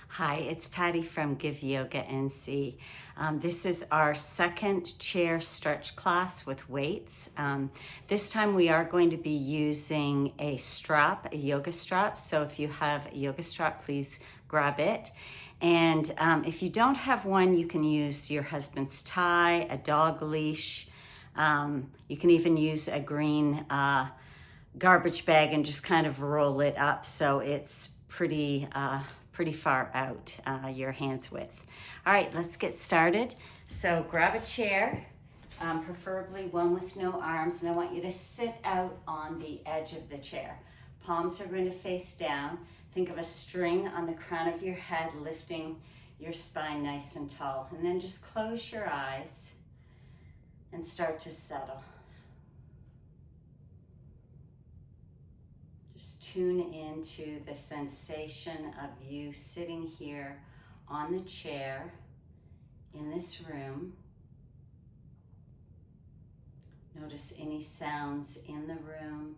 Hi, it's Patty from Give Yoga NC. This is our second chair stretch class with weights. This time we are going to be using a strap, a yoga strap. So if you have a yoga strap, please grab it. And if you don't have one, you can use your husband's tie, a dog leash. You can even use a green garbage bag and just kind of roll it up so it's pretty far out, your hand's width. All right, let's get started. So grab a chair, preferably one with no arms, and I want you to sit out on the edge of the chair. Palms are going to face down. Think of a string on the crown of your head, lifting your spine nice and tall. And then just close your eyes and start to settle. Just tune into the sensation of you sitting here on the chair in this room. Notice any sounds in the room,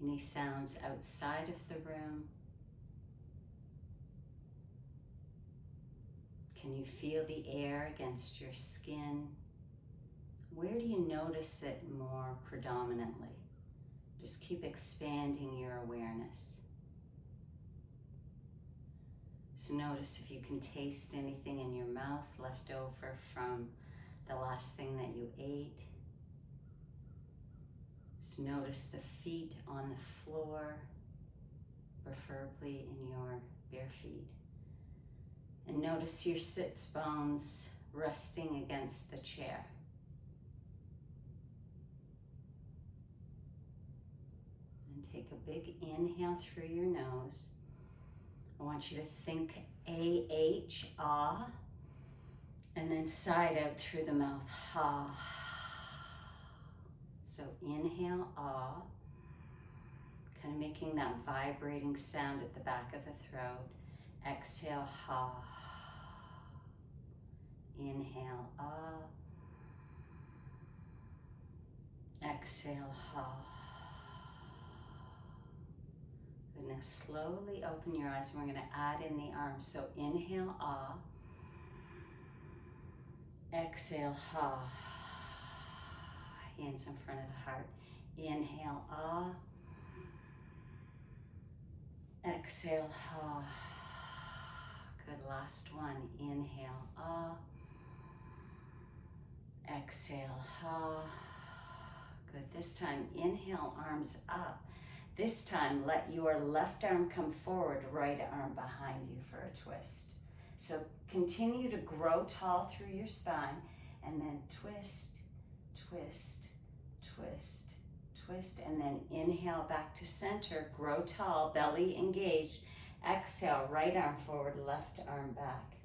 any sounds outside of the room. Can you feel the air against your skin? Where do you notice it more predominantly? Just keep expanding your awareness. So notice if you can taste anything in your mouth left over from the last thing that you ate. Just notice the feet on the floor, preferably in your bare feet. And notice your sits bones resting against the chair. Take a big inhale through your nose. I want you to think A-H, ah, and then side out through the mouth, ha. So inhale, ah, kind of making that vibrating sound at the back of the throat. Exhale, ha. Inhale, ah. Exhale, ha. Good. Now slowly open your eyes and we're going to add in the arms. So inhale, ah. Exhale, ha. Hands in front of the heart. Inhale, ah. Exhale, ha. Good. Last one. Inhale, ah. Exhale, ha. Good. This time, inhale, arms up. This time, let your left arm come forward, right arm behind you for a twist. So continue to grow tall through your spine, and then twist, twist, twist, twist, and then inhale back to center, grow tall, belly engaged. Exhale, right arm forward, left arm back.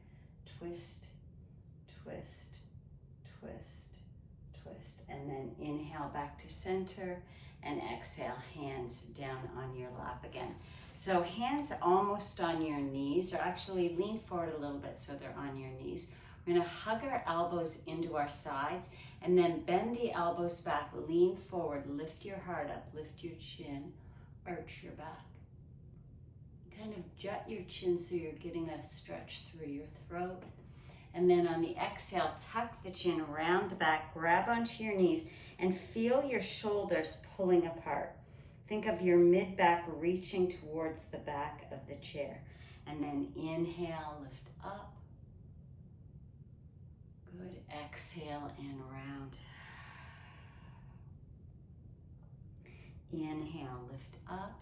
Twist, twist, twist, twist, and then inhale back to center. And exhale, hands down on your lap again. So hands almost on your knees, or actually lean forward a little bit so they're on your knees. We're gonna hug our elbows into our sides and then bend the elbows back, lean forward, lift your heart up, lift your chin, arch your back. Kind of jut your chin so you're getting a stretch through your throat. And then on the exhale, tuck the chin around the back, grab onto your knees, and feel your shoulders pulling apart. Think of your mid-back reaching towards the back of the chair. And then inhale, lift up. Good. Exhale and round. Inhale, lift up.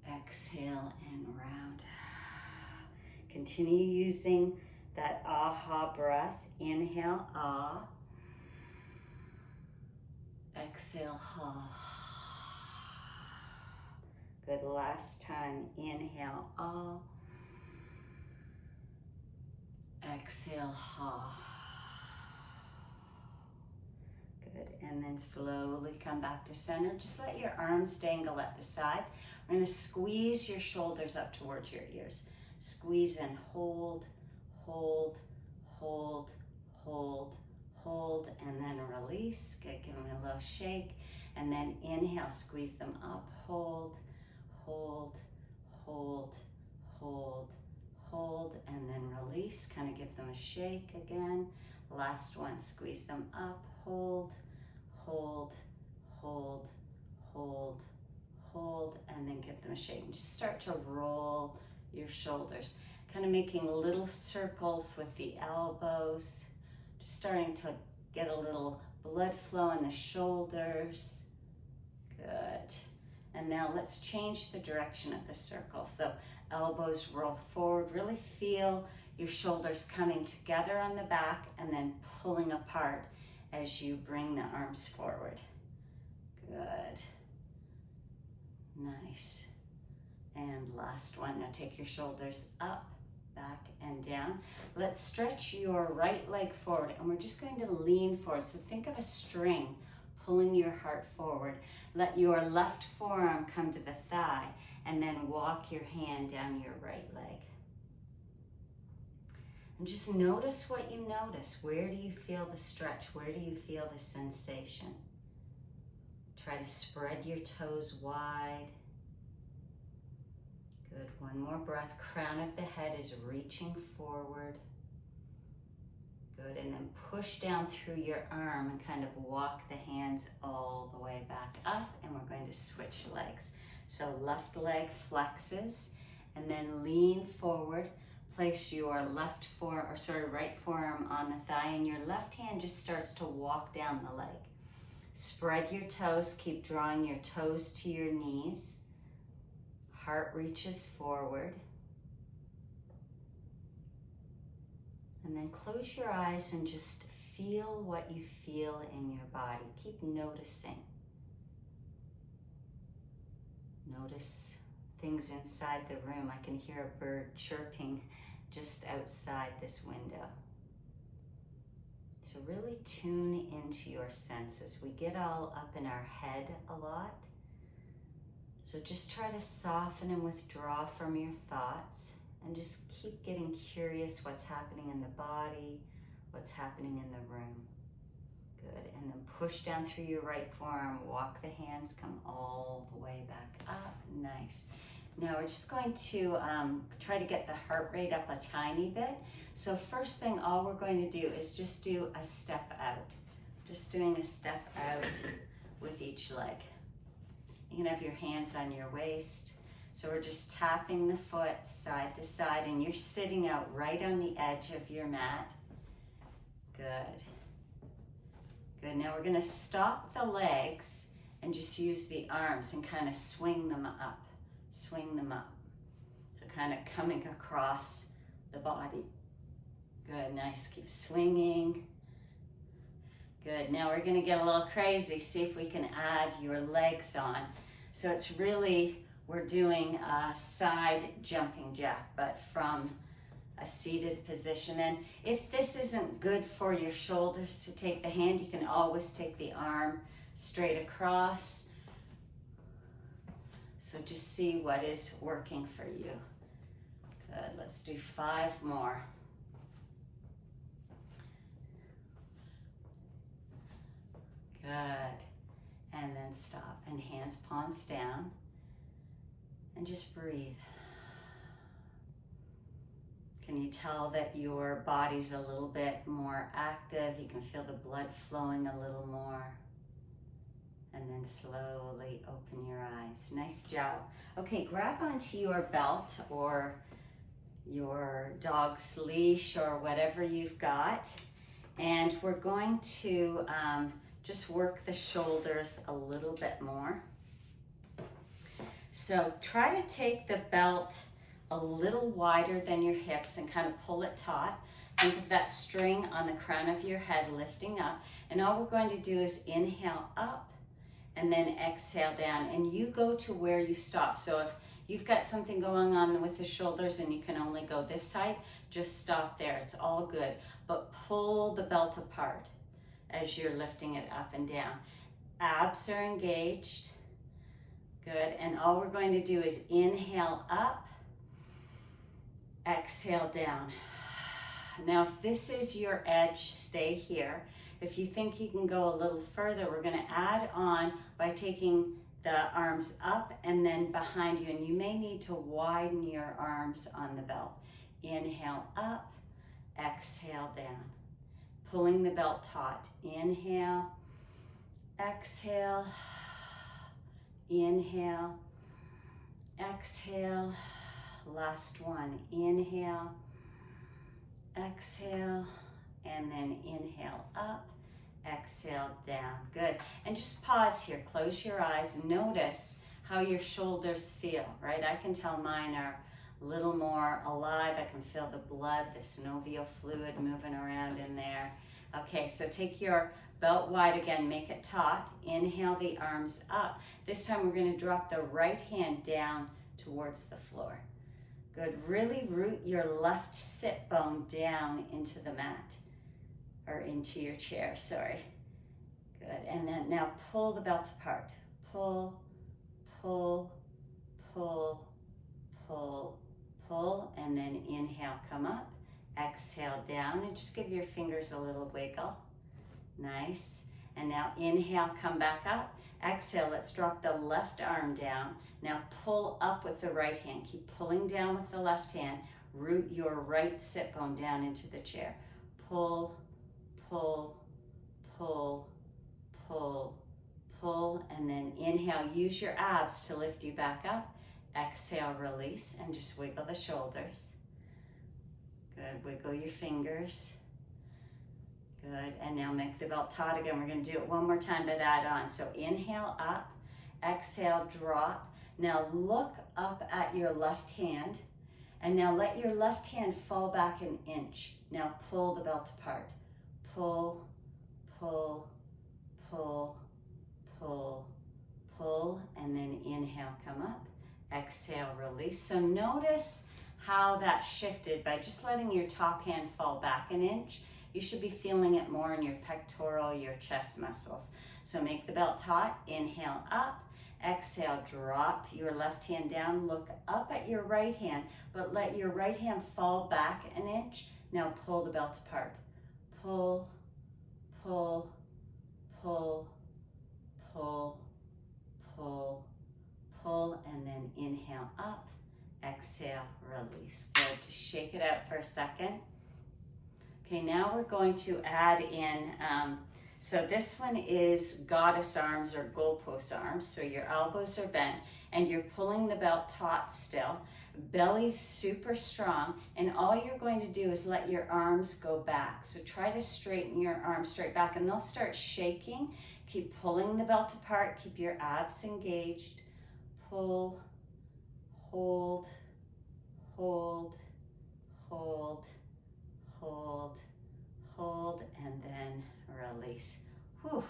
Exhale and round. Continue using that aha breath. Inhale, ah. Exhale, ha. Good. Last time. Inhale, ah. Exhale, ha. Good. And then slowly come back to center. Just let your arms dangle at the sides. We're going to squeeze your shoulders up towards your ears. Squeeze and hold, hold, hold, hold, hold, and then release. Give them a little shake. And then inhale, squeeze them up, hold, hold, hold, hold, hold, and then release. Kind of give them a shake again. Last one, squeeze them up, hold, hold, hold, hold, hold, and then give them a shake. And just start to roll your shoulders, kind of making little circles with the elbows, just starting to get a little blood flow in the shoulders. Good. And now let's change the direction of the circle. So elbows roll forward, really feel your shoulders coming together on the back and then pulling apart as you bring the arms forward. Good. Nice. And last one. Now take your shoulders up, back, and down. Let's stretch your right leg forward, and we're just going to lean forward. So think of a string pulling your heart forward. Let your left forearm come to the thigh, and then walk your hand down your right leg. And just notice what you notice. Where do you feel the stretch? Where do you feel the sensation? Try to spread your toes wide. Good, one more breath. Crown of the head is reaching forward. Good, and then push down through your arm and kind of walk the hands all the way back up, and we're going to switch legs. So left leg flexes, and then lean forward. Place your right forearm on the thigh, and your left hand just starts to walk down the leg. Spread your toes, keep drawing your toes to your knees. Heart reaches forward. And then close your eyes and just feel what you feel in your body. Keep noticing. Notice things inside the room. I can hear a bird chirping just outside this window. So really tune into your senses. We get all up in our head a lot. So just try to soften and withdraw from your thoughts and just keep getting curious what's happening in the body, what's happening in the room. Good, and then push down through your right forearm, walk the hands, come all the way back up, nice. Now we're just going to try to get the heart rate up a tiny bit. So first thing, all we're going to do is just do a step out. Just doing a step out with each leg. You can have your hands on your waist. So we're just tapping the foot side to side, and you're sitting out right on the edge of your mat. Good. Good, now we're gonna stop the legs and just use the arms and kind of swing them up. Swing them up. So kind of coming across the body. Good, nice, keep swinging. Good, now we're gonna get a little crazy. See if we can add your legs on. So it's really, we're doing a side jumping jack, but from a seated position. And if this isn't good for your shoulders to take the hand, you can always take the arm straight across. So just see what is working for you. Good, let's do 5 more. Good, and then stop, and hands palms down, and just breathe. Can you tell that your body's a little bit more active? You can feel the blood flowing a little more. And then slowly open your eyes. Nice job. Okay, grab onto your belt or your dog's leash or whatever you've got. And we're going to just work the shoulders a little bit more. So try to take the belt a little wider than your hips and kind of pull it taut. Think of that string on the crown of your head lifting up. And all we're going to do is inhale up and then exhale down. And you go to where you stop. So if you've got something going on with the shoulders and you can only go this height, just stop there. It's all good. But pull the belt apart as you're lifting it up and down. Abs are engaged. Good. And all we're going to do is inhale up, exhale down. Now, if this is your edge, stay here. If you think you can go a little further, we're going to add on by taking the arms up and then behind you, and you may need to widen your arms on the belt. Inhale up, exhale down. Pulling the belt taut. Inhale, exhale, inhale, exhale. Last one. Inhale, exhale, and then inhale up, exhale down. Good. And just pause here. Close your eyes. Notice how your shoulders feel, right? I can tell mine are a little more alive. I can feel the blood, the synovial fluid moving around in there. Okay, so take your belt wide again, make it taut. Inhale the arms up. This time we're going to drop the right hand down towards the floor. Good. Really root your left sit bone down into the mat, or into your chair, sorry. Good. And then now pull the belt apart. Pull, pull, pull, pull, pull, and then inhale, come up. Exhale down, and just give your fingers a little wiggle. Nice. And now inhale, come back up. Exhale, let's drop the left arm down. Now pull up with the right hand. Keep pulling down with the left hand. Root your right sit bone down into the chair. Pull, pull, pull, pull, pull, and then inhale. Use your abs to lift you back up. Exhale, release, and just wiggle the shoulders. Good. Wiggle your fingers. Good. And now make the belt taut again. We're going to do it one more time, but add on. So inhale up, exhale, drop. Now look up at your left hand, and now let your left hand fall back an inch. Now pull the belt apart. Pull, pull, pull, pull, pull, and then inhale, come up. Exhale, release. So notice how that shifted by just letting your top hand fall back an inch. You should be feeling it more in your pectoral, your chest muscles. So make the belt taut. Inhale up. Exhale, drop your left hand down. Look up at your right hand, but let your right hand fall back an inch. Now pull the belt apart. Pull, pull, pull, pull, pull, pull, and then inhale up. Exhale, release. Good. Just shake it out for a second. Okay, now we're going to add in, so this one is goddess arms or goalpost arms. So your elbows are bent and you're pulling the belt taut still. Belly's super strong, and all you're going to do is let your arms go back. So try to straighten your arms straight back, and they'll start shaking. Keep pulling the belt apart. Keep your abs engaged. Pull, hold, hold, hold, hold, hold, and then release. Whew,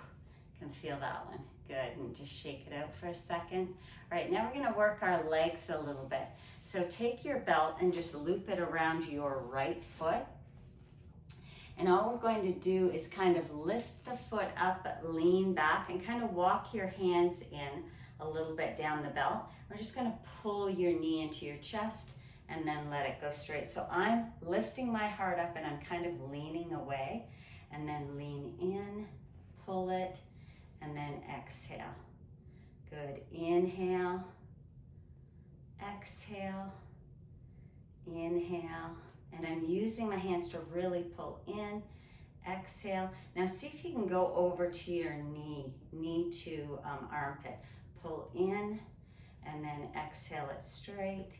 can feel that one. Good, and just shake it out for a second. All right, now we're gonna work our legs a little bit. So take your belt and just loop it around your right foot. And all we're going to do is kind of lift the foot up, lean back, and kind of walk your hands in a little bit down the belt. We're just gonna pull your knee into your chest and then let it go straight. So I'm lifting my heart up and I'm kind of leaning away, and then lean in, pull it, and then exhale. Good. Inhale, exhale, inhale, and I'm using my hands to really pull in, exhale. Now see if you can go over to your knee to armpit. Pull in, and then exhale it straight.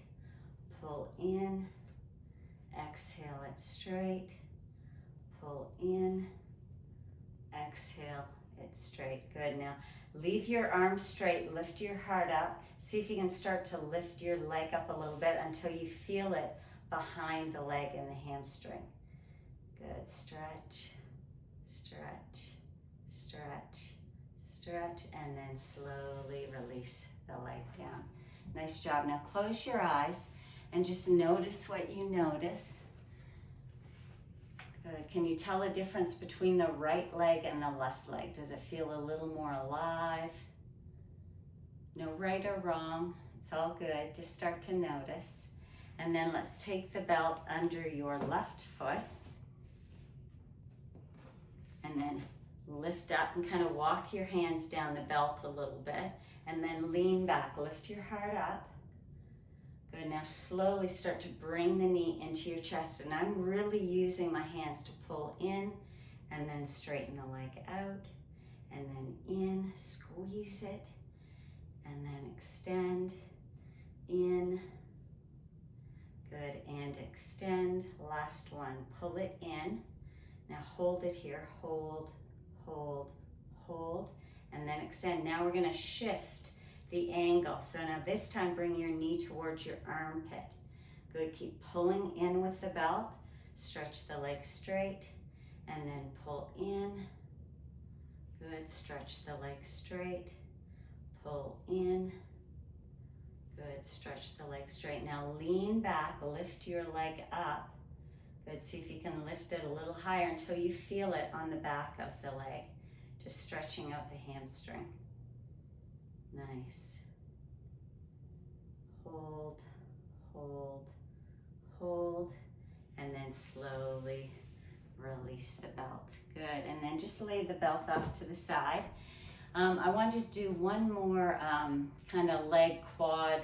Pull in, exhale it straight. Pull in, exhale it straight. Good. Now leave your arms straight, lift your heart up. See if you can start to lift your leg up a little bit until you feel it behind the leg and the hamstring. Good. Stretch, stretch, stretch, stretch, and then slowly release the leg down. Nice job. Now close your eyes and just notice what you notice. Good. Can you tell a difference between the right leg and the left leg? Does it feel a little more alive? No right or wrong. It's all good. Just start to notice. And then let's take the belt under your left foot. And then lift up and kind of walk your hands down the belt a little bit. and then lean back. Lift your heart up. Good, now slowly start to bring the knee into your chest, and I'm really using my hands to pull in and then straighten the leg out, and then in, squeeze it, and then extend, in, good, and extend. Last one, pull it in. Now hold it here, hold, hold, hold, and then extend. Now we're gonna shift the angle. So now this time bring your knee towards your armpit. Good, keep pulling in with the belt. Stretch the leg straight and then pull in. Good, stretch the leg straight, pull in. Good, stretch the leg straight. Now lean back, lift your leg up. Good, see if you can lift it a little higher until you feel it on the back of the leg. Just stretching out the hamstring. Nice. Hold, hold, hold, and then slowly release the belt. Good, and then just lay the belt off to the side. I wanted to do one more kind of leg quad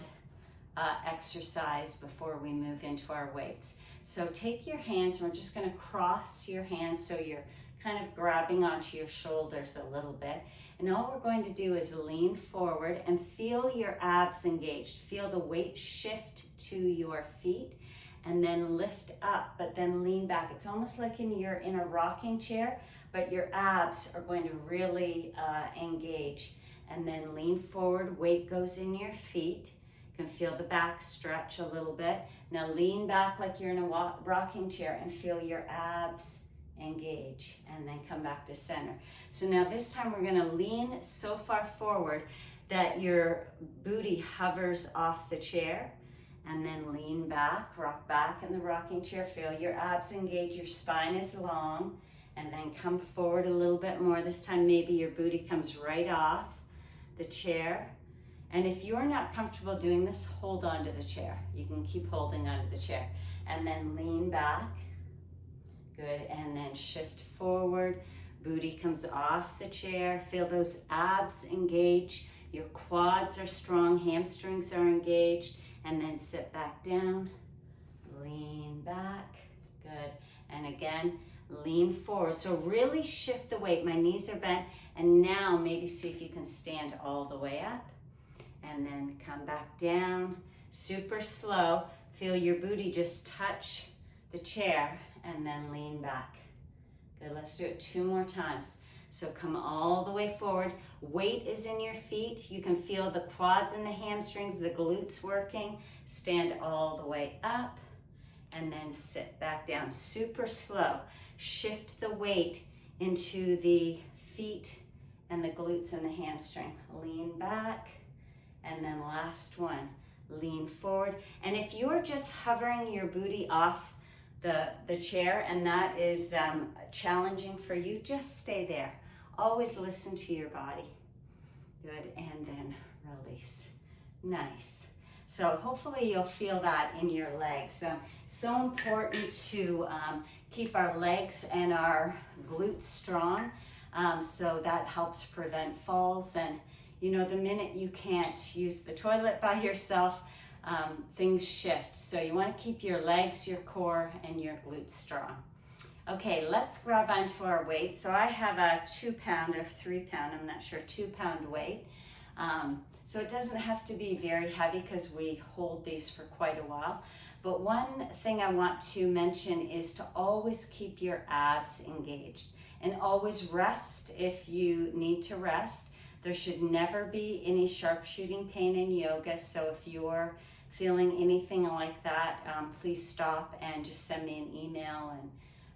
exercise before we move into our weights. So take your hands, and we're just gonna cross your hands so you're kind of grabbing onto your shoulders a little bit. And all we're going to do is lean forward and feel your abs engaged. Feel the weight shift to your feet and then lift up, but then lean back. It's almost like you're in a rocking chair, but your abs are going to really engage. And then lean forward, weight goes in your feet. You can feel the back stretch a little bit. Now lean back like you're in a rocking chair and feel your abs engage, and then come back to center. So now this time we're gonna lean so far forward that your booty hovers off the chair, and then lean back, rock back in the rocking chair, feel your abs engage, your spine is long, and then come forward a little bit more. This time maybe your booty comes right off the chair. And if you're not comfortable doing this, hold on to the chair. You can keep holding onto the chair, and then lean back. Good, and then shift forward. Booty comes off the chair. Feel those abs engage. Your quads are strong, hamstrings are engaged. And then sit back down, lean back. Good, and again, lean forward. So really shift the weight. My knees are bent, and now maybe see if you can stand all the way up. And then come back down, super slow. Feel your booty just touch the chair, and then lean back. Good, let's do it 2 more times. So come all the way forward. Weight is in your feet. You can feel the quads and the hamstrings, the glutes working. Stand all the way up, and then sit back down, super slow. Shift the weight into the feet and the glutes and the hamstring. Lean back, and then last one, lean forward. And if you're just hovering your booty off the chair and that is challenging for you, just stay there. Always listen to your body. Good, and then release. Nice. So hopefully you'll feel that in your legs. So important to keep our legs and our glutes strong. So that helps prevent falls. And you know, the minute you can't use the toilet by yourself, things shift. So you want to keep your legs, your core, and your glutes strong. Okay, let's grab onto our weight. So I have a 2 pound or 3 pound, I'm not sure, 2 pound weight. So it doesn't have to be very heavy because we hold these for quite a while. But one thing I want to mention is to always keep your abs engaged and always rest if you need to rest. There should never be any sharpshooting pain in yoga. So if you're feeling anything like that, please stop and just send me an email, and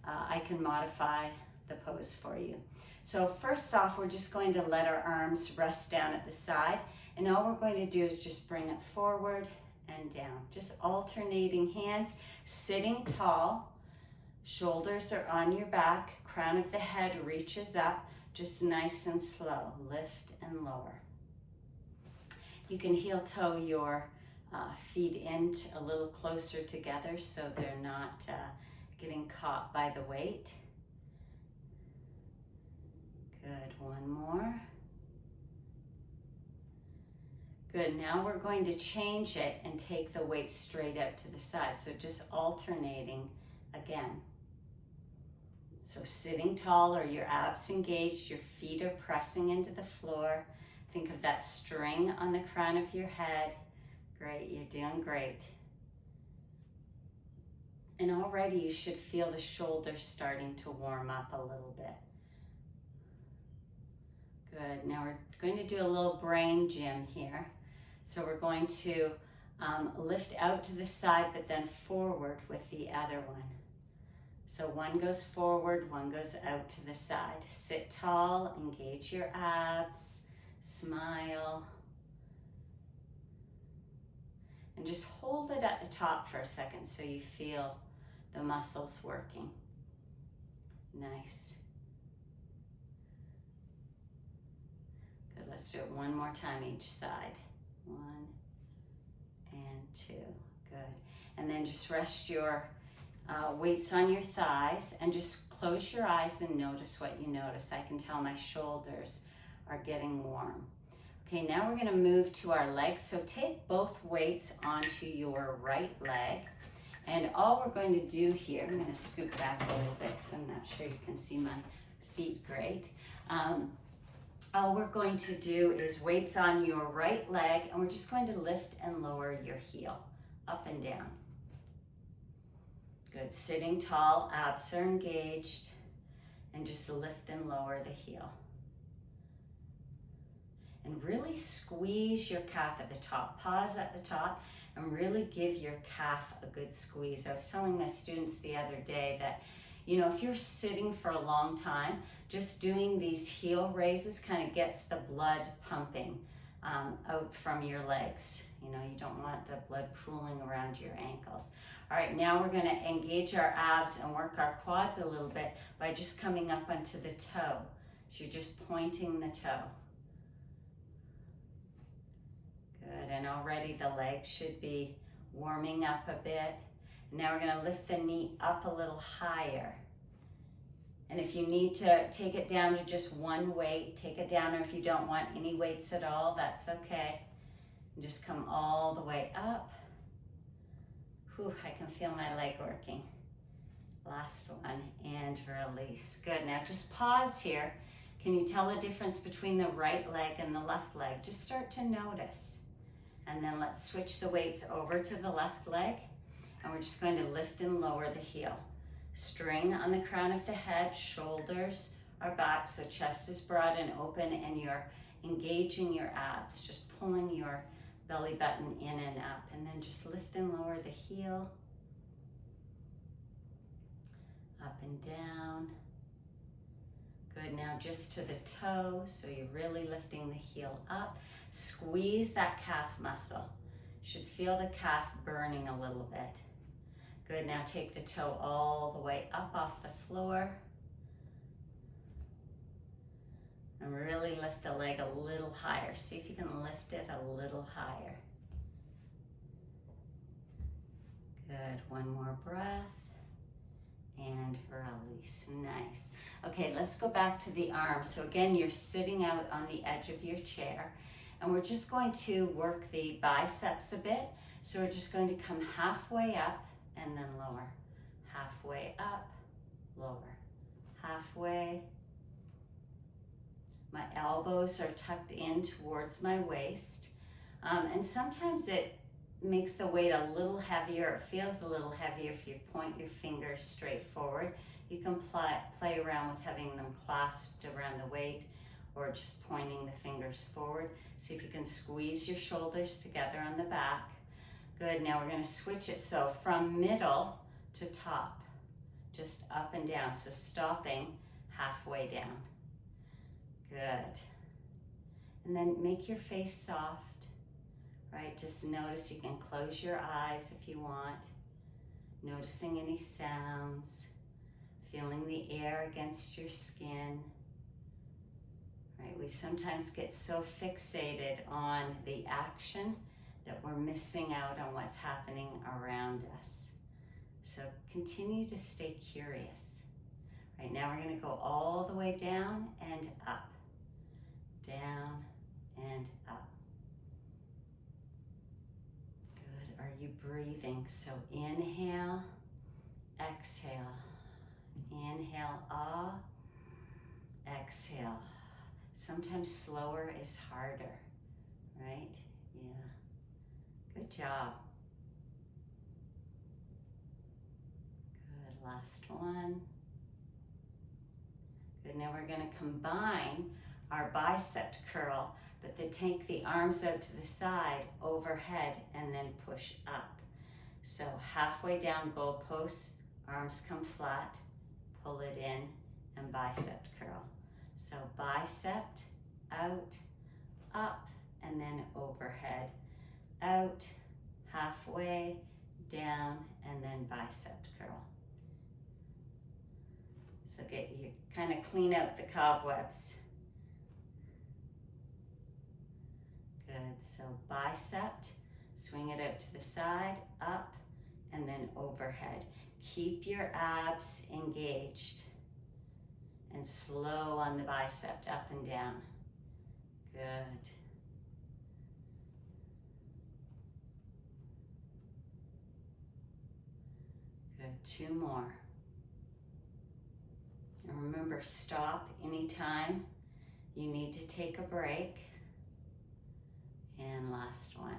I can modify the pose for you. So first off, we're just going to let our arms rest down at the side, and all we're going to do is just bring it forward and down. Just alternating hands, sitting tall, shoulders are on your back, crown of the head reaches up, just nice and slow, lift and lower. You can heel toe your feet in a little closer together so they're not getting caught by the weight. Good, one more. Good, now we're going to change it and take the weight straight out to the side. So just alternating again. So sitting tall or your abs engaged, your feet are pressing into the floor. Think of that string on the crown of your head. Great, you're doing great. And already you should feel the shoulders starting to warm up a little bit. Good, now we're going to do a little brain gym here. So we're going to lift out to the side, but then forward with the other one. So one goes forward, one goes out to the side. Sit tall, engage your abs, smile. And just hold it at the top for a second so you feel the muscles working. Nice. Good, let's do it one more time each side. 1 and 2, good. And then just rest your weights on your thighs and just close your eyes and notice what you notice. I can tell my shoulders are getting warm. Okay, now we're gonna move to our legs. So take both weights onto your right leg. And all we're going to do here, I'm gonna scoot back a little bit because I'm not sure you can see my feet great. All we're going to do is weights on your right leg, and we're just going to lift and lower your heel, up and down. Good, sitting tall, abs are engaged, and just lift and lower the heel. And really squeeze your calf at the top. Pause at the top and really give your calf a good squeeze. I was telling my students the other day that, you know, if you're sitting for a long time, just doing these heel raises kind of gets the blood pumping out from your legs. You know, you don't want the blood pooling around your ankles. All right, now we're gonna engage our abs and work our quads a little bit by just coming up onto the toe. So you're just pointing the toe. Good, and already the legs should be warming up a bit. Now we're gonna lift the knee up a little higher. And if you need to take it down to just one weight, take it down, or if you don't want any weights at all, that's okay. And just come all the way up. Whew, I can feel my leg working. Last one, and release. Good, now just pause here. Can you tell the difference between the right leg and the left leg? Just start to notice. And then let's switch the weights over to the left leg. And we're just going to lift and lower the heel. String on the crown of the head, shoulders are back, so chest is broad and open, and you're engaging your abs, just pulling your belly button in and up, and then just lift and lower the heel, up and down. Good, now just to the toe, so you're really lifting the heel up. Squeeze that calf muscle. You should feel the calf burning a little bit. Good, now take the toe all the way up off the floor. And really lift the leg a little higher. See if you can lift it a little higher. Good, one more breath. And release, nice. Okay, let's go back to the arms. So again, you're sitting out on the edge of your chair. And we're just going to work the biceps a bit. So we're just going to come halfway up and then lower. Halfway up, lower. Halfway. My elbows are tucked in towards my waist. And sometimes it makes the weight a little heavier. It feels a little heavier if you point your fingers straight forward. You can play around with having them clasped around the weight or just pointing the fingers forward. See if you can squeeze your shoulders together on the back. Good, now we're gonna switch it. So from middle to top, just up and down. So stopping halfway down. Good. And then make your face soft, right? Just notice, you can close your eyes if you want. Noticing any sounds, feeling the air against your skin. Right, we sometimes get so fixated on the action that we're missing out on what's happening around us. So continue to stay curious. Right, now we're gonna go all the way down and up. Down and up. Are you breathing? So inhale, exhale. Inhale, ah, exhale. Sometimes slower is harder, right? Yeah. Good job. Good, last one. Good, now we're gonna combine our bicep curl, but then take the arms out to the side, overhead, and then push up. So halfway down goalpost, arms come flat, pull it in, and bicep curl. So bicep, out, up, and then overhead. Out, halfway, down, and then bicep curl. So you kind of clean out the cobwebs. Good, so bicep, swing it out to the side, up, and then overhead. Keep your abs engaged and slow on the bicep, up and down. Good. Good, 2 more. And remember, stop anytime you need to take a break. And last one.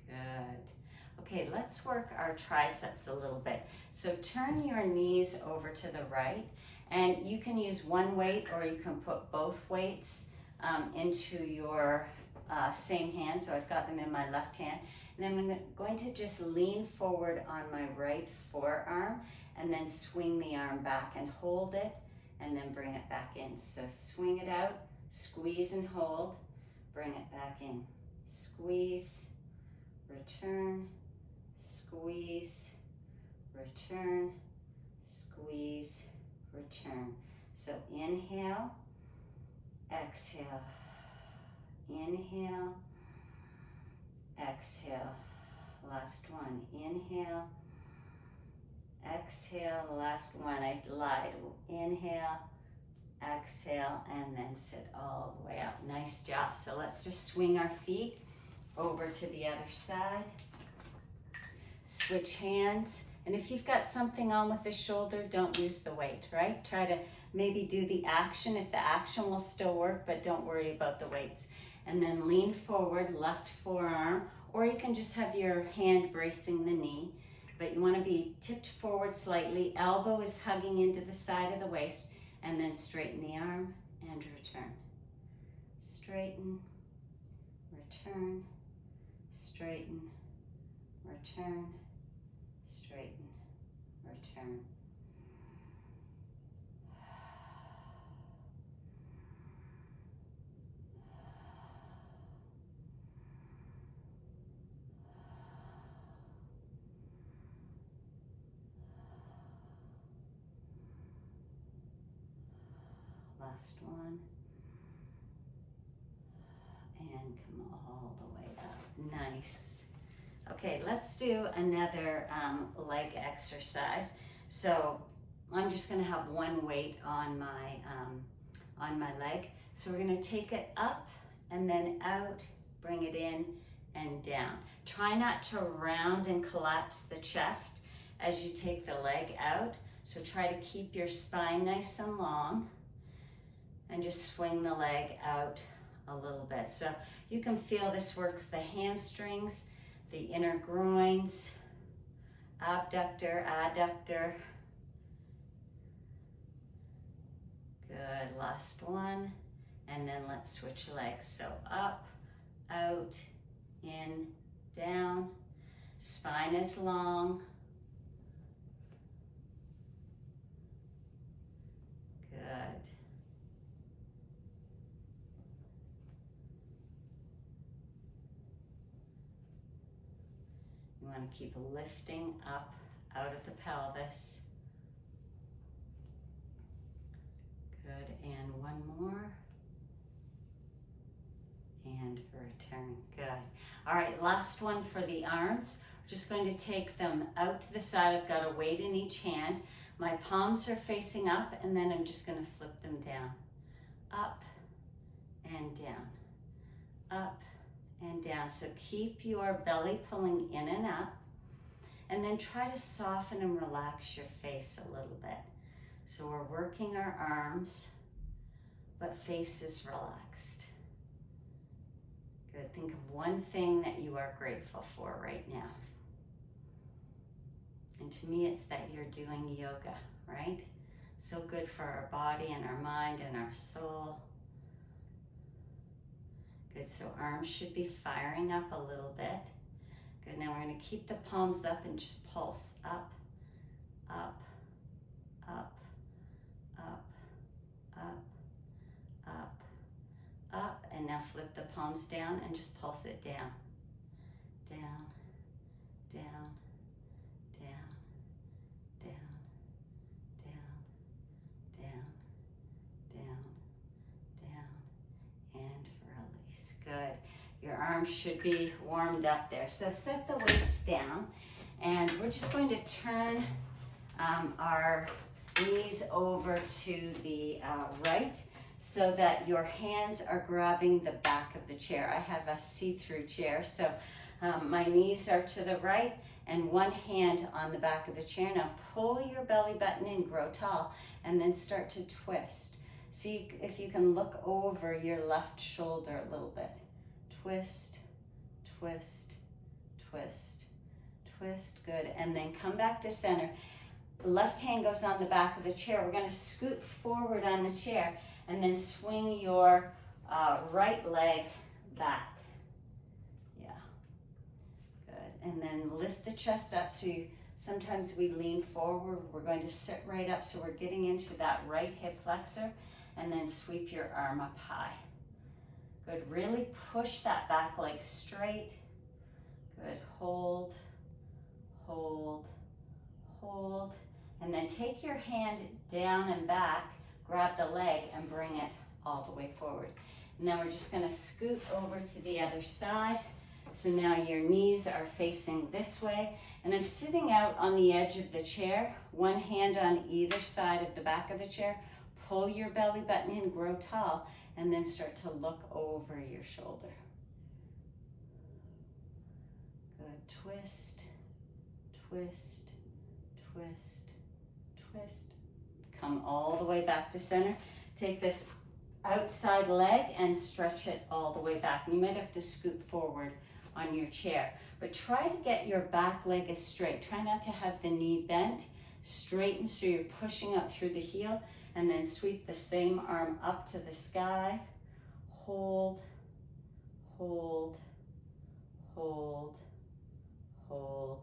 Good. Okay, let's work our triceps a little bit. So turn your knees over to the right, and you can use one weight or you can put both weights into your same hand. So I've got them in my left hand. And then I'm going to just lean forward on my right forearm and then swing the arm back and hold it and then bring it back in. So swing it out, squeeze and hold, bring it back in. Squeeze, return, squeeze, return, squeeze, return. So inhale, exhale, inhale, exhale. Last one, inhale, exhale. Last one, I lied. Inhale, exhale, and then sit all the way up. Nice job. So let's just swing our feet over to the other side. Switch hands. And if you've got something on with the shoulder, don't use the weight, right? Try to maybe do the action if the action will still work, but don't worry about the weights. And then lean forward, left forearm, or you can just have your hand bracing the knee, but you want to be tipped forward slightly, elbow is hugging into the side of the waist, and then straighten the arm and return. Straighten, return, straighten, return, straighten, return. Last one. And come all the way up. Nice. Okay, let's do another leg exercise. So I'm just going to have one weight on my leg. So we're going to take it up and then out, bring it in and down. Try not to round and collapse the chest as you take the leg out. So try to keep your spine nice and long and just swing the leg out a little bit. So you can feel this works the hamstrings, the inner groins, abductor, adductor. Good, last one. And then let's switch legs. So up, out, in, down. Spine is long. Good. You want to keep lifting up out of the pelvis. Good, and one more. And return, good. All right, last one for the arms. We're just going to take them out to the side. I've got a weight in each hand. My palms are facing up, and then I'm just going to flip them down. Up and down, up and down. So keep your belly pulling in and up, and then try to soften and relax your face a little bit. So we're working our arms, but face is relaxed. Good. Think of one thing that you are grateful for right now. And to me, it's that you're doing yoga, right? So good for our body and our mind and our soul. Good. So arms should be firing up a little bit. Good. Now we're going to keep the palms up and just pulse up, up, up, up, up, up, up. And now flip the palms down and just pulse it down, down, down, down, down, down, down, down, down, and release. Good. Your arms should be warmed up there. So set the weights down, and we're just going to turn our knees over to the right, so that your hands are grabbing the back of the chair. I have a see-through chair, so my knees are to the right and one hand on the back of the chair. Now pull your belly button in, grow tall, and then start to twist. See if you can look over your left shoulder a little bit. Twist, twist, twist, twist. Good. And then come back to center. Left hand goes on the back of the chair. We're going to scoot forward on the chair and then swing your right leg back. Yeah. Good. And then lift the chest up. So sometimes we lean forward. We're going to sit right up. So we're getting into that right hip flexor, and then sweep your arm up high. Good. Really push that back leg straight. Good. Hold, hold, hold. And then take your hand down and back, grab the leg and bring it all the way forward. And then we're just going to scoot over to the other side. So now your knees are facing this way. And I'm sitting out on the edge of the chair, one hand on either side of the back of the chair. Pull your belly button in, grow tall, and then start to look over your shoulder. Good. Twist, twist, twist, twist. Come all the way back to center. Take this outside leg and stretch it all the way back. You might have to scoot forward on your chair, but try to get your back leg as straight. Try not to have the knee bent. Straighten so you're pushing up through the heel, and then sweep the same arm up to the sky. Hold, hold, hold, hold,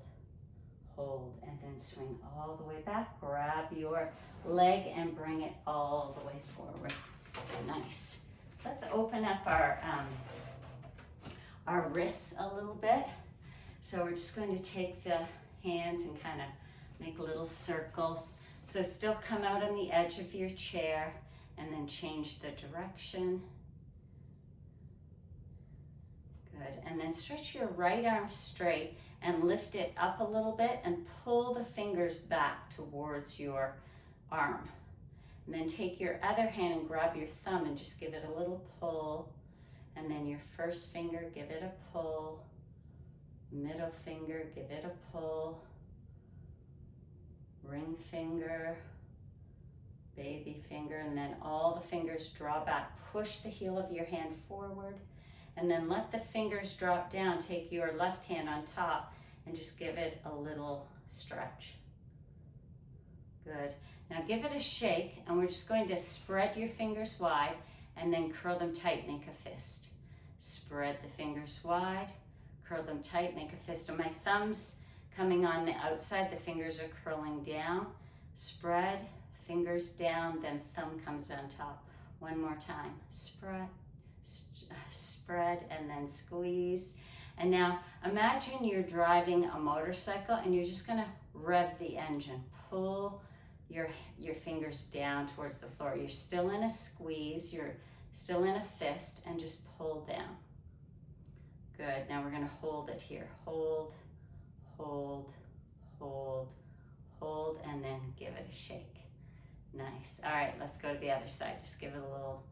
hold, and then swing all the way back. Grab your leg and bring it all the way forward. Nice. Let's open up our wrists a little bit. So we're just going to take the hands and kind of make little circles. So still come out on the edge of your chair and then change the direction. Good. And then stretch your right arm straight and lift it up a little bit and pull the fingers back towards your arm. And then take your other hand and grab your thumb and just give it a little pull. And then your first finger, give it a pull. Middle finger, give it a pull. Ring finger, baby finger, and then all the fingers draw back. Push the heel of your hand forward, and then let the fingers drop down. Take your left hand on top and just give it a little stretch. Good. Now give it a shake, and we're just going to spread your fingers wide and then curl them tight, make a fist. Spread the fingers wide, curl them tight, make a fist. And my thumb's coming on the outside, the fingers are curling down. Spread, fingers down, then thumb comes on top. One more time. Spread, spread, and then squeeze. And now imagine you're driving a motorcycle and you're just gonna rev the engine. Pull your fingers down towards the floor. You're still in a squeeze, you're still in a fist, and just pull down. Good. Now we're gonna hold it here. Hold, hold, hold, hold, and then give it a shake. Nice. All right, let's go to the other side. Just give it a little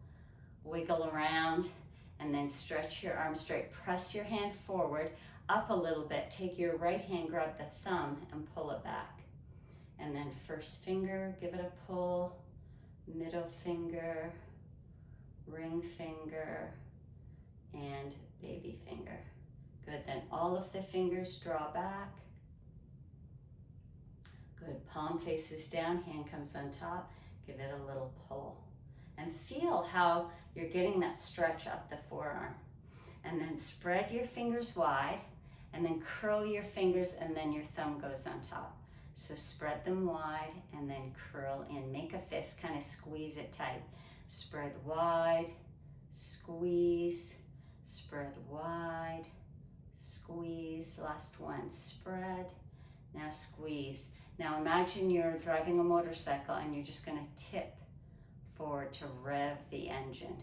wiggle around, and then stretch your arm straight. Press your hand forward, up a little bit. Take your right hand, grab the thumb, and pull it back. And then first finger, give it a pull, middle finger, ring finger, and baby finger. Good, then all of the fingers draw back. Good, palm faces down, hand comes on top, give it a little pull. And feel how you're getting that stretch up the forearm. And then spread your fingers wide, and then curl your fingers, and then your thumb goes on top. So spread them wide, and then curl in. Make a fist, kind of squeeze it tight. Spread wide, squeeze, spread wide, squeeze. Last one, spread, now squeeze. Now imagine you're driving a motorcycle and you're just gonna tip forward to rev the engine.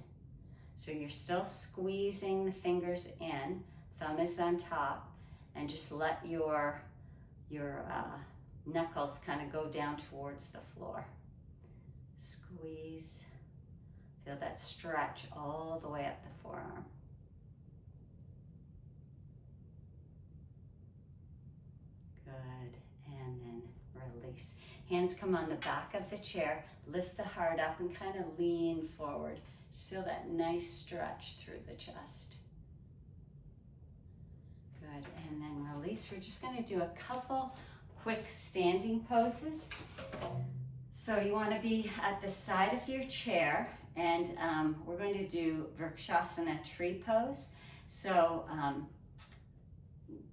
So you're still squeezing the fingers in, thumb is on top, and just let your knuckles kind of go down towards the floor. Squeeze, feel that stretch all the way up the forearm. Good, and then release. Hands come on the back of the chair, lift the heart up and kind of lean forward. Just feel that nice stretch through the chest. Good, and then release. We're just gonna do a couple quick standing poses. So you wanna be at the side of your chair, and we're going to do Vrikshasana tree pose. So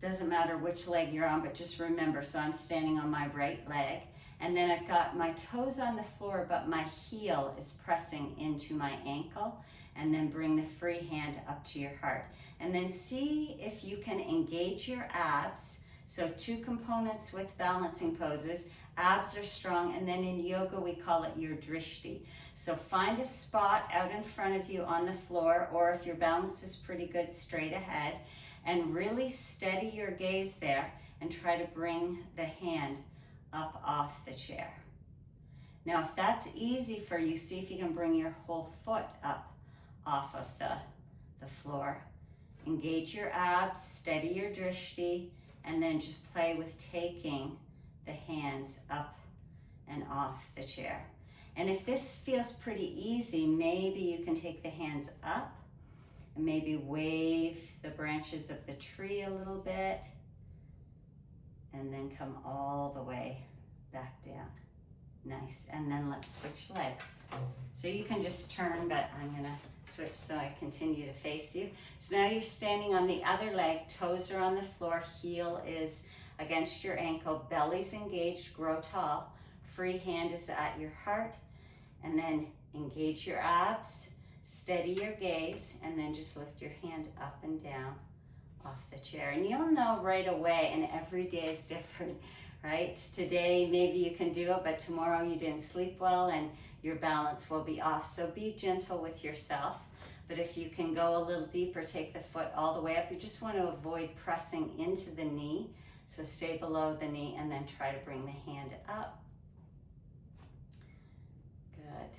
doesn't matter which leg you're on, but just remember, so I'm standing on my right leg, and then I've got my toes on the floor, but my heel is pressing into my ankle, and then bring the free hand up to your heart. And then see if you can engage your abs. So 2 components with balancing poses. Abs are strong, and then in yoga we call it your drishti. So find a spot out in front of you on the floor, or if your balance is pretty good, straight ahead, and really steady your gaze there and try to bring the hand up off the chair. Now, if that's easy for you, see if you can bring your whole foot up off of the floor. Engage your abs, steady your drishti, and then just play with taking the hands up and off the chair. And if this feels pretty easy, maybe you can take the hands up and maybe wave the branches of the tree a little bit, and then come all the way back down. Nice, and then let's switch legs. So you can just turn, but I'm gonna switch so I continue to face you. So now you're standing on the other leg, toes are on the floor, heel is against your ankle, belly's engaged, grow tall, free hand is at your heart, and then engage your abs, steady your gaze, and then just lift your hand up and down off the chair. And you'll know right away, and every day is different, right? Today, maybe you can do it, but tomorrow you didn't sleep well and your balance will be off. So be gentle with yourself. But if you can go a little deeper, take the foot all the way up. You just want to avoid pressing into the knee. So stay below the knee and then try to bring the hand up. Good.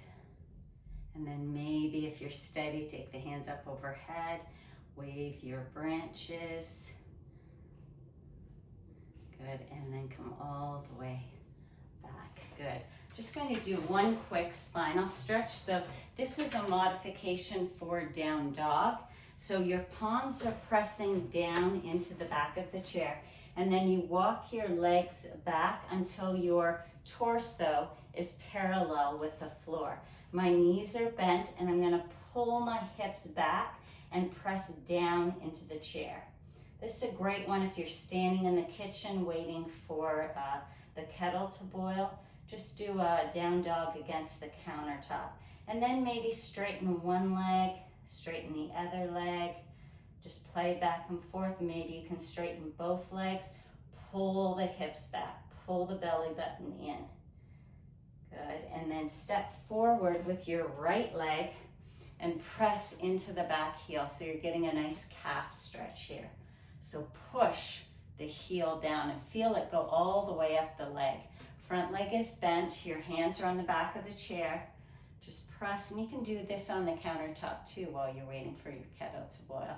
And then maybe if you're steady, take the hands up overhead, wave your branches. Good, and then come all the way back. Good. Just going to do one quick spinal stretch. So this is a modification for down dog. So your palms are pressing down into the back of the chair, and then you walk your legs back until your torso is parallel with the floor. My knees are bent, and I'm going to pull my hips back and press down into the chair. This is a great one if you're standing in the kitchen waiting for the kettle to boil. Just do a down dog against the countertop. And then maybe straighten one leg, straighten the other leg. Just play back and forth. Maybe you can straighten both legs. Pull the hips back, pull the belly button in. Good, and then step forward with your right leg and press into the back heel. So you're getting a nice calf stretch here. So push the heel down and feel it go all the way up the leg. Front leg is bent, your hands are on the back of the chair. Just press, and you can do this on the countertop too while you're waiting for your kettle to boil.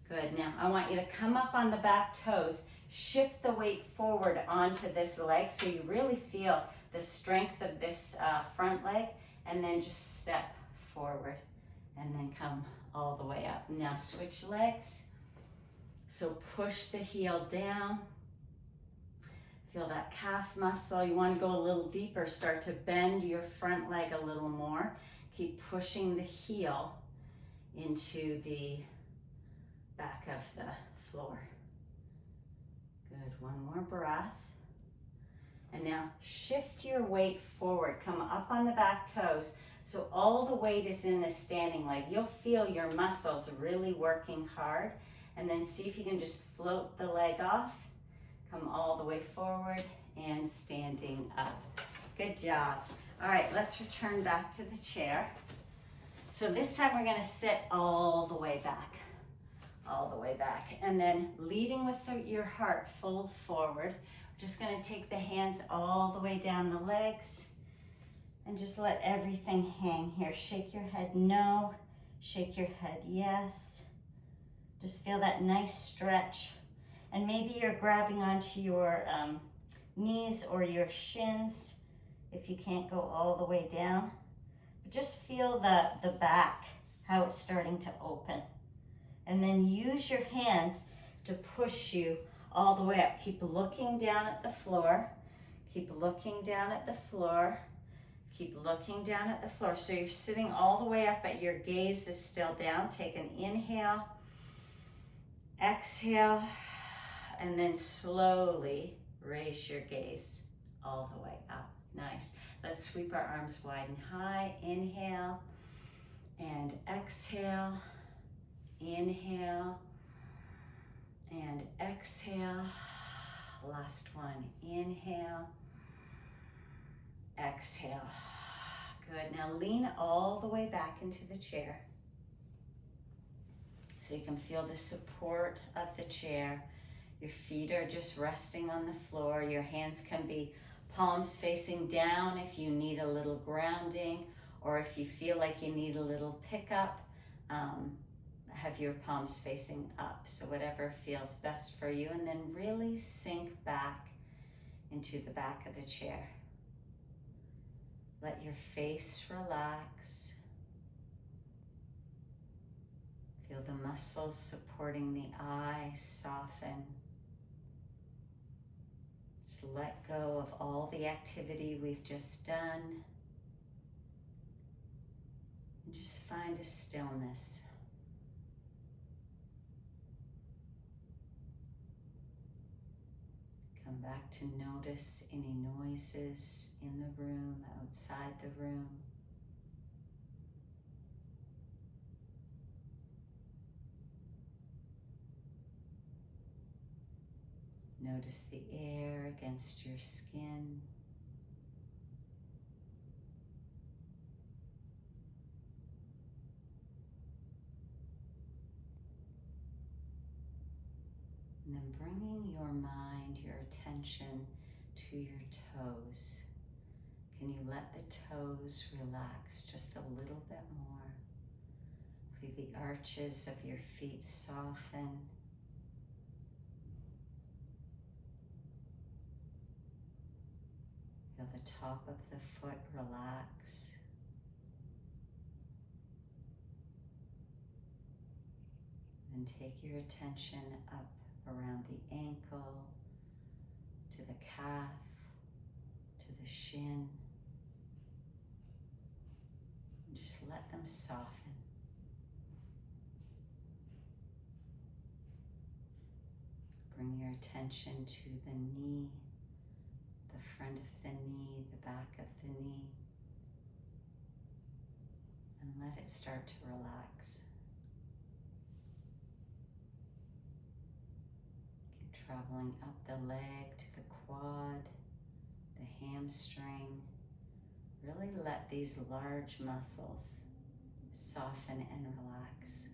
Good, now I want you to come up on the back toes, shift the weight forward onto this leg so you really feel the strength of this front leg, and then just step forward and then come all the way up. Now switch legs. So push the heel down. Feel that calf muscle. You want to go a little deeper. Start to bend your front leg a little more. Keep pushing the heel into the back of the floor. Good, one more breath. And now shift your weight forward. Come up on the back toes so all the weight is in the standing leg. You'll feel your muscles really working hard. And then see if you can just float the leg off. Come all the way forward and standing up. Good job. All right, let's return back to the chair. So this time we're gonna sit all the way back. All the way back. And then leading with your heart, fold forward. We're just gonna take the hands all the way down the legs and just let everything hang here. Shake your head no, shake your head yes. Just feel that nice stretch. And maybe you're grabbing onto your knees or your shins if you can't go all the way down. But just feel the back, how it's starting to open. And then use your hands to push you all the way up. Keep looking down at the floor. Keep looking down at the floor. Keep looking down at the floor. So you're sitting all the way up, but your gaze is still down. Take an inhale, exhale, and then slowly raise your gaze all the way up. Nice. Let's sweep our arms wide and high. Inhale and exhale. Inhale and exhale. Last one. Inhale, exhale. Good. Now lean all the way back into the chair so you can feel the support of the chair. Your feet are just resting on the floor. Your hands can be palms facing down if you need a little grounding, or if you feel like you need a little pickup, have your palms facing up. So whatever feels best for you, and then really sink back into the back of the chair. Let your face relax. Feel the muscles supporting the eye soften. Just let go of all the activity we've just done. And just find a stillness. Come back to notice any noises in the room, outside the room. Notice the air against your skin. And then bringing your mind, your attention to your toes. Can you let the toes relax just a little bit more? Feel the arches of your feet soften. Feel the top of the foot relax. And take your attention up around the ankle, to the calf, to the shin. And just let them soften. Bring your attention to the knee, the front of the knee, the back of the knee, and let it start to relax. Keep traveling up the leg to the quad, the hamstring. Really let these large muscles soften and relax.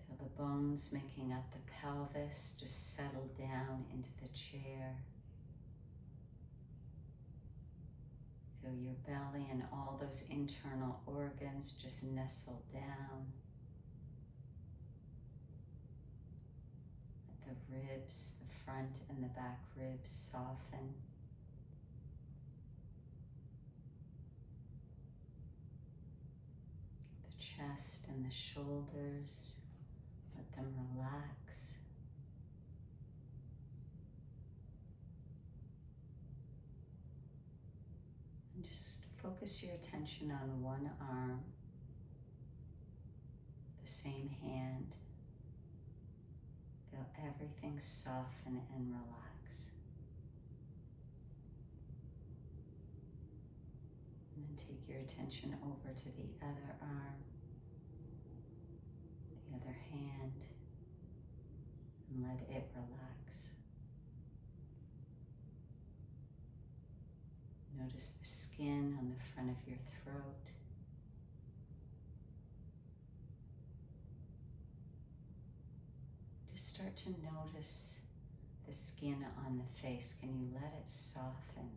Feel the bones making up the pelvis just settle down into the chair. Feel your belly and all those internal organs just nestle down. Let the ribs, the front and the back ribs soften. The chest and the shoulders, let them relax. And just focus your attention on one arm, the same hand. Feel everything soften and relax. And then take your attention over to the other arm, the other hand, and let it relax. Notice the skin on the front of your throat. Just start to notice the skin on the face. Can you let it soften?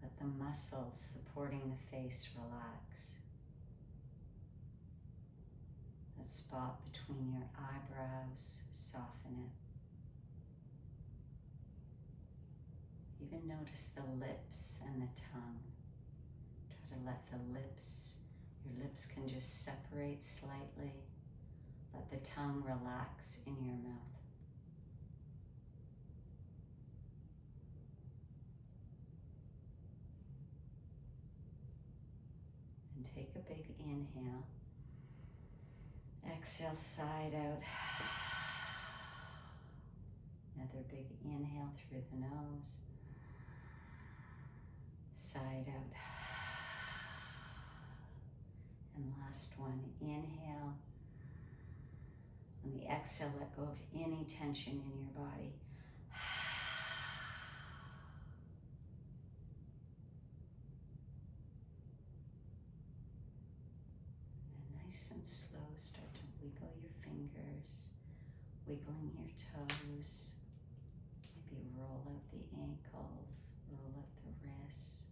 Let the muscles supporting the face relax. That spot between your eyebrows, soften it. Even notice the lips and the tongue. Try to let your lips can just separate slightly. Let the tongue relax in your mouth. And take a big inhale. Exhale, side out. Another big inhale through the nose. Side out. And last one, inhale. On the exhale, let go of any tension in your body. And nice and slow, start to wiggle your fingers, wiggling your toes. Maybe roll out the ankles, roll out the wrists.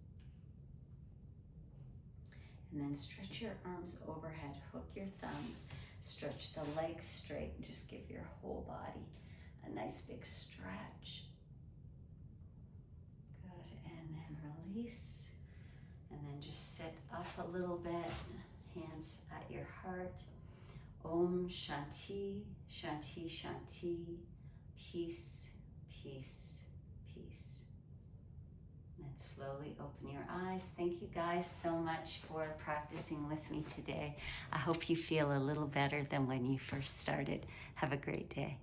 And then stretch your arms overhead, hook your thumbs, stretch the legs straight, and just give your whole body a nice big stretch. Good, and then release. And then just sit up a little bit, hands at your heart. Om Shanti, Shanti, Shanti, peace, peace, peace. And slowly open your eyes. Thank you guys so much for practicing with me today. I hope you feel a little better than when you first started. Have a great day.